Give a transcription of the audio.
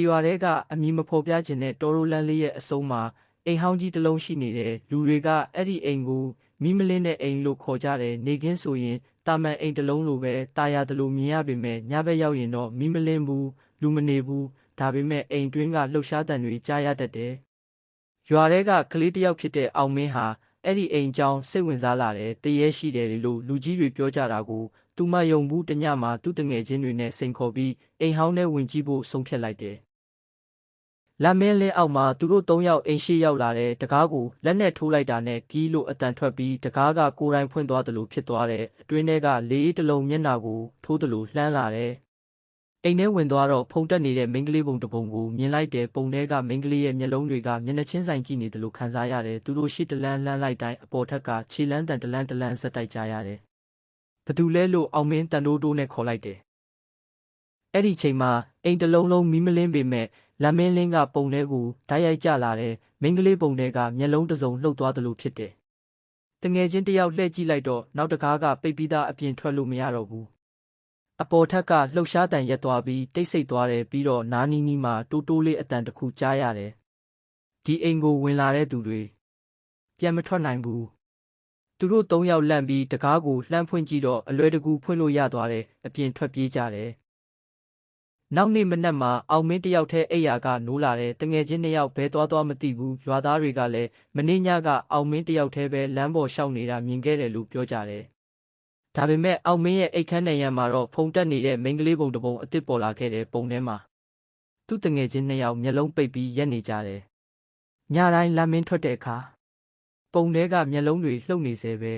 ရွာတဲကအမည်မဖော်ပြခြင်းနဲ့တော်ရိုလန်လေးရဲ့အဆုံးမှာအိမ်ဟောင်းကြီးတစ်လုံးရှိနေတယ်လူတွေကအဲ့ဒီအိမ်ကိုမီးမလင်းတဲ့အိမ်လို့ခေါ်ကြတယ်နေခင်းဆိုရင်တာမန်အိမ်တစ်လုံးလိုပဲတာယာတလို့မြင်ရပေမဲ့ညဘက်ရောက်ရင်တော့မီးမလင်းဘူးလူမနေဘူးဒါပေမဲ့အိမ်တွင်းကလှုပ်ရှားတံတွေကြားရတတ်တယ်ရွာတဲကကလေးတစ်ယောက်ဖြစ်တဲ့အောင်မင်းဟာအဲ့ဒီအိမ်ကြောင်းစိတ်ဝင်စားလာတယ်တရေရှိတယ်လို့လူကြီးတွေပြောကြတာကိုသူမယုံဘူးတညမှာသူ့တငယ်ချင်းတွေနဲ့စိန်ခေါ်ပြီးအိမ်ဟောင်းထဲဝင်ကြည့်ဖို့ဆုံးဖြတ်လိုက်တယ်လမ်းမင်းလင်းအောက်မှာသူတို့၃ယောက်အိမ်ရှိရောက်လာတဲ့တကားကိုလက်နဲ့ထိုးလိုက်တာနဲ့ကီးလို့အတန်ထွက်ပြီးတကားကကိုယ်တိုင်ဖွင့်သွားတယ်လို့ဖြစ်သွားတဲ့အတွင်းထဲကလေးတစ်လုံးမျက်နှာကိုထိုးတယ်လို့လှမ်းလာတယ်အိမ်ထဲဝင်သွားတော့ဖုန်တက်နေတဲ့မိန်းကလေးပုံတစ်ပုံကိုမြင်လိုက်တဲ့ပုံထဲကမိန်းကလေးရဲ့မျက်လုံးတွေကမျက်နှာချင်းဆိုင်ကြည့်နေတယ်လို့ခံစားရတယ်သူတို့ရှေ့တလန်းလှမ်းလိုက်တိုင်းအပေါ်ထက်ကခြေလန်းတန်တလန်းတလန်းဆက်တိုက်ကြရတယ်ဘသူလဲလို့အောင်မင်းတန်တိုးတိုးနဲ့ခေါ်လိုက်တယ်အဲ့ဒီချိန်မှာအိမ်တစ်လုံးလုံးမီးမလင်းပေမဲ့လမ်းမင်းလင်းကပုံထဲကိုဓာတ်ရိုက်ကျလာတဲ့မိန်းကလေးပုံထဲကမျက်လုံးတစ်စုံလှုပ်သွားတယ်လို့ဖြစ်တယ်တငယ်ချင်းတယောက်လှည့်ကြည့်လိုက်တော့နောက်တကားကပိတ်ပြီးသားအပြင်ထွက်လို့မရတော့ဘူးအပေါ်ထက်ကလှုပ်ရှားတံရက်သွားပြီးတိတ်ဆိတ်သွားတယ်ပြီးတော့နားနီးနီးမှာတိုးတိုးလေးအတန်တစ်ခုကြားရတယ်ဒီအိမ်ကိုဝင်လာတဲ့သူတွေပြန်မထွက်နိုင်ဘူးသူတို့၃ယောက်လန့်ပြီးတကားကိုလှမ်းဖွင့်ကြည့်တော့အလွယ်တကူဖွင့်လို့ရသွားတယ်အပြင်ထွက်ပြေးကြတယ်နောက်နေ့မနက်မှာအောင်မင်းတယောက်ထဲအိယာကနိုးလာတယ်တငယ်ချင်း2ယောက်ဘဲသွားမသိဘူးရွာသားတွေကလည်းမနေ့ညကအောင်မင်းတယောက်ထဲပဲလမ်းပေါ်ရှောက်နေတာမြင်ခဲ့တယ်လို့ပြောကြတယ်ဒါပေမဲ့အောင်မင်းရဲ့အိတ်ခမ်းနံရံမှာတော့ဖုန်တက်နေတဲ့မိန်းကလေးပုံတစ်ပုံအစ်စ်ပေါ်လာခဲ့တဲ့ပုံထဲမှာသူ့တငယ်ချင်း2ယောက်မျက်လုံးပိတ်ပြီးရက်နေကြတယ်ညတိုင်းလမ်းမင်းထွက်တဲ့အခါပုံထဲကမျက်လုံးတွေလှုပ်နေစေပဲ